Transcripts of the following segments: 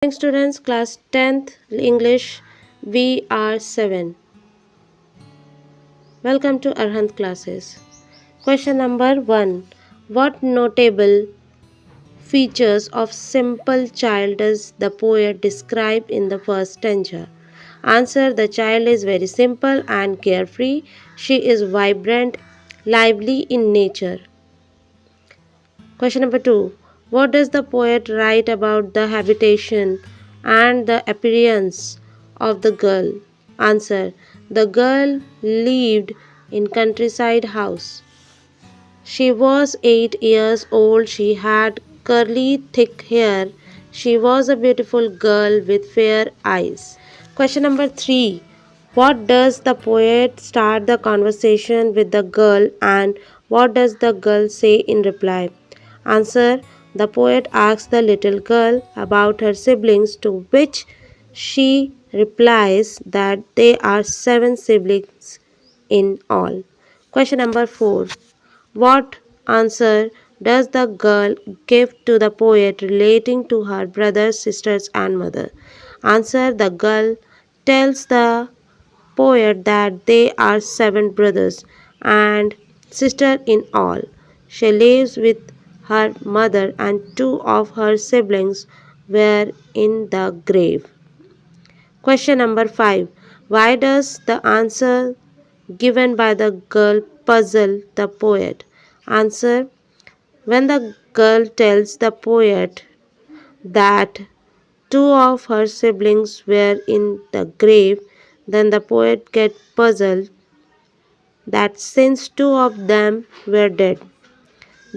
Morning students, class 10th English VR7. Welcome to Arhant classes. Question number 1. What notable features of simple child does the poet describe in the first stanza? Answer: the child is very simple and carefree. She is vibrant, lively in nature. Question number 2. What does the poet write about the habitation and the appearance of the girl? Answer: the girl lived in countryside house. She was 8 years old. She had curly thick hair. She was a beautiful girl with fair eyes. Question number 3. What does the poet start the conversation with the girl and what does the girl say in reply? Answer: the poet asks the little girl about her siblings, to which she replies that they are 7 siblings in all. Question number 4. What answer does the girl give to the poet relating to her brothers, sisters, and mother? Answer: the girl tells the poet that they are 7 brothers and sister in all. She lives with her mother and 2 of her siblings were in the grave. Question number 5. Why does the answer given by the girl puzzle the poet? Answer: when the girl tells the poet that 2 of her siblings were in the grave, then the poet gets puzzled that since 2 of them were dead,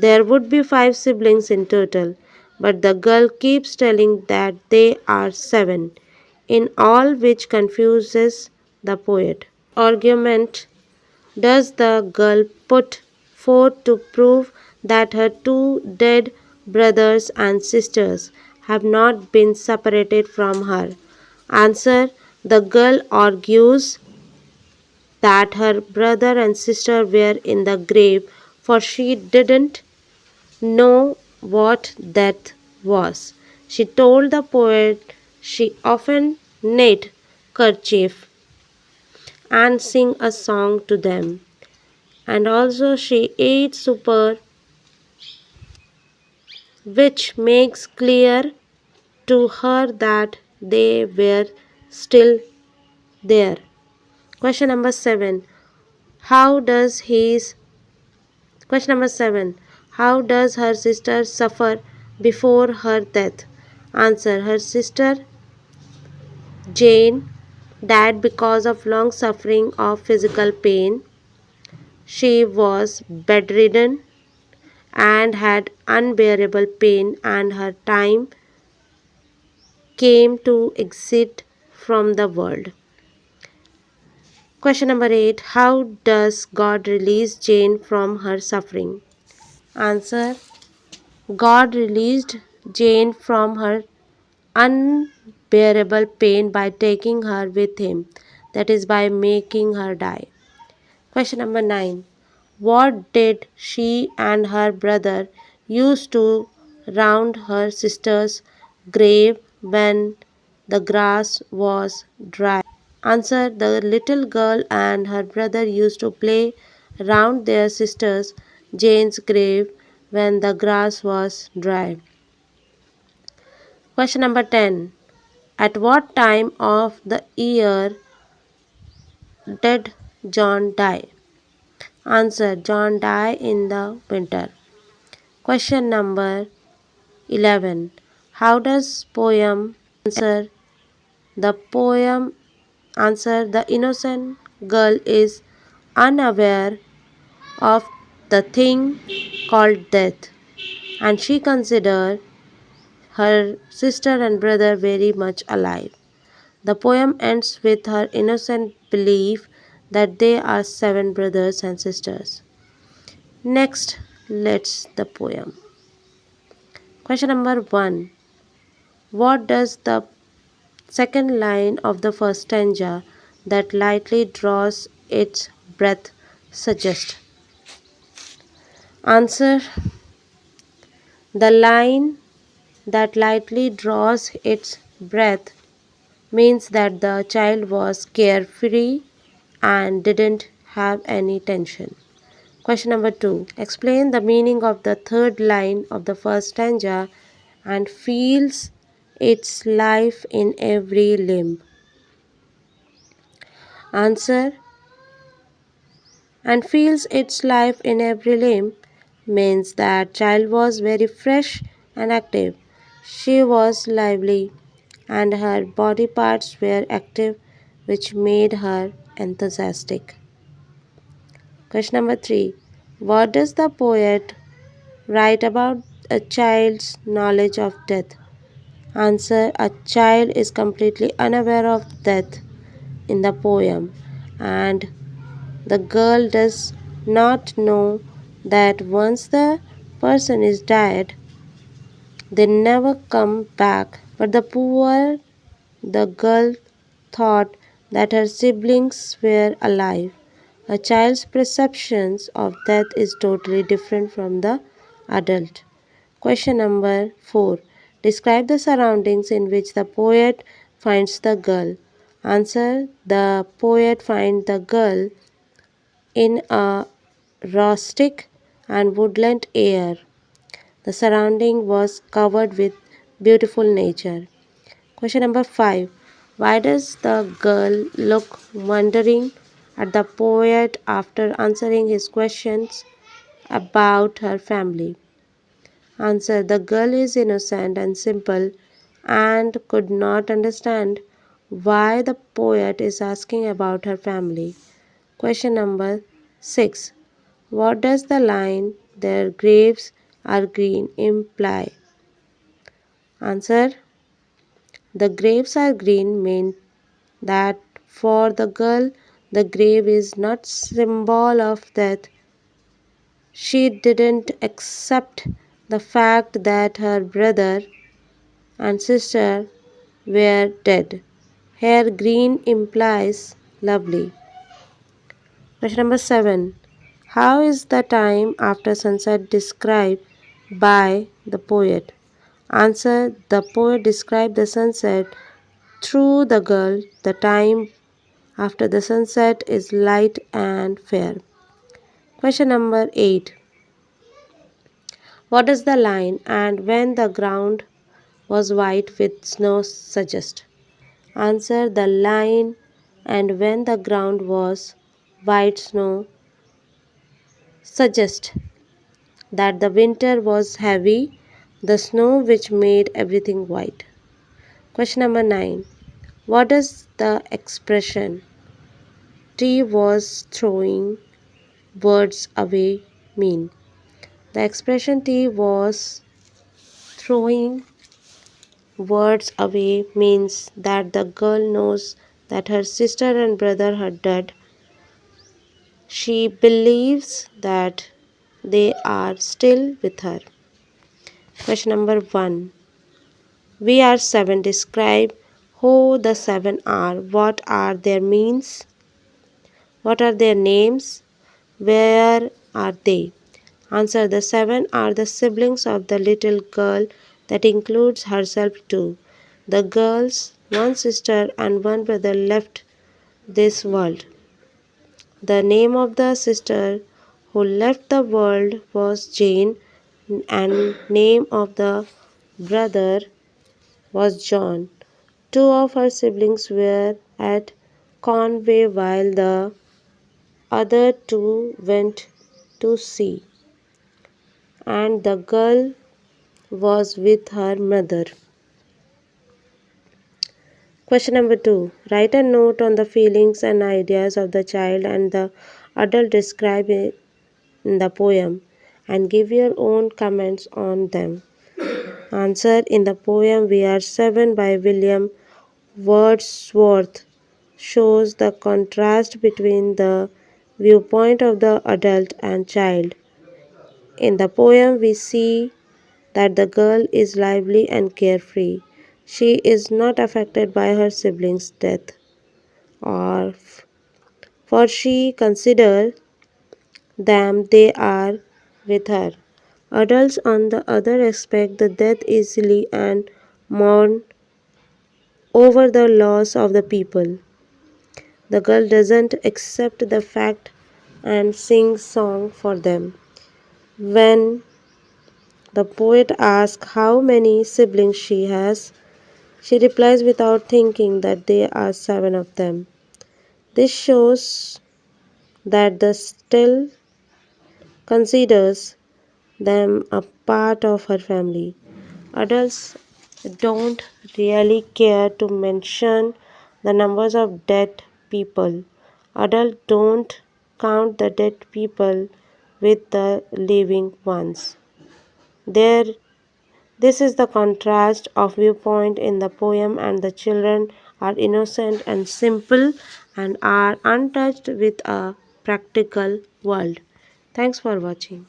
there would be 5 siblings in total, but the girl keeps telling that they are 7 in all, which confuses the poet. Argument does the girl put forth to prove that her 2 dead brothers and sisters have not been separated from her? Answer: the girl argues that her brother and sister were in the grave, for she didn't know what death was. She told the poet she often knit kerchief and sing a song to them, and also she ate supper, which makes clear to her that they were still there. Question number 7. How does his Question number 7. How does her sister suffer before her death? Answer: her sister Jane died because of long suffering of physical pain. She was bedridden and had unbearable pain, and her time came to exit from the world. Question number 8. How does God release Jane from her suffering? Answer: God released Jane from her unbearable pain by taking her with him, that is, by making her die. Question number 9. What did she and her brother use to round her sister's grave when the grass was dry? Answer: the little girl and her brother used to play round their sister's Jane's grave when the grass was dry. Question number 10. At what time of the year did John die? Answer: John died in the winter. Question number 11. How does poem answer? The poem answer: the innocent girl is unaware of the thing called death, and she considers her sister and brother very much alive. The poem ends with her innocent belief that they are 7 brothers and sisters. Next, let's the poem. Question number 1. What does the second line of the first stanza that lightly draws its breath suggest? Answer: the line that lightly draws its breath means that the child was carefree and didn't have any tension. Question number 2. Explain the meaning of the third line of the first stanza and feels its life in every limb. Answer: and feels its life in every limb means that child was very fresh and active. She was lively and her body parts were active, which made her enthusiastic. Question number 3. What does the poet write about a child's knowledge of death? Answer: a child is completely unaware of death in the poem, and the girl does not know that once the person is dead, they never come back. But the girl thought that her siblings were alive. A child's perceptions of death is totally different from the adult. Question number 4. Describe the surroundings in which the poet finds the girl. Answer: the poet finds the girl in a rustic and woodland air. The surrounding was covered with beautiful nature. Question number 5. Why does the girl look wondering at the poet after answering his questions about her family? Answer: the girl is innocent and simple and could not understand why the poet is asking about her family. Question number 6. What does the line "their graves are green" imply? Answer: the graves are green mean that for the girl the grave is not symbol of death. She didn't accept the fact that her brother and sister were dead. Here green implies lovely. Question number 7. How is the time after sunset described by the poet? Answer: the poet described the sunset through the girl. The time after the sunset is light and fair. Question number 8. What does the line "and when the ground was white with snow" suggest? Answer: the line "and when the ground was white snow" suggests that the winter was heavy, the snow which made everything white. Question number 9. What does the expression "tea was throwing words away" mean? The expression "tea was throwing words away" means that the girl knows that her sister and brother are dead. She believes that they are still with her. Question number 1. We are seven. Describe who the seven are. What are their means? What are their names? Where are they? Answer: the seven are the siblings of the little girl, that includes herself too. The girl's one sister and one brother left this world. The name of the sister who left the world was Jane, and name of the brother was John. Two of her siblings were at Conway while the other two went to sea, and the girl was with her mother. Question number 2. Write a note on the feelings and ideas of the child and the adult described in the poem and give your own comments on them. Answer: in the poem We Are Seven by William Wordsworth shows the contrast between the viewpoint of the adult and child. In the poem, we see that the girl is lively and carefree. She is not affected by her siblings' death, or for she considers them they are with her. Adults, on the other, expect the death easily and mourn over the loss of the people. The girl doesn't accept the fact and sings song for them. When the poet asks how many siblings she has, she replies without thinking that there are 7 of them. This shows that the still considers them a part of her family. Adults don't really care to mention the numbers of dead people. Adults don't count the dead people with the living ones. There, this is the contrast of viewpoint in the poem, and the children are innocent and simple and are untouched with a practical world. Thanks for watching.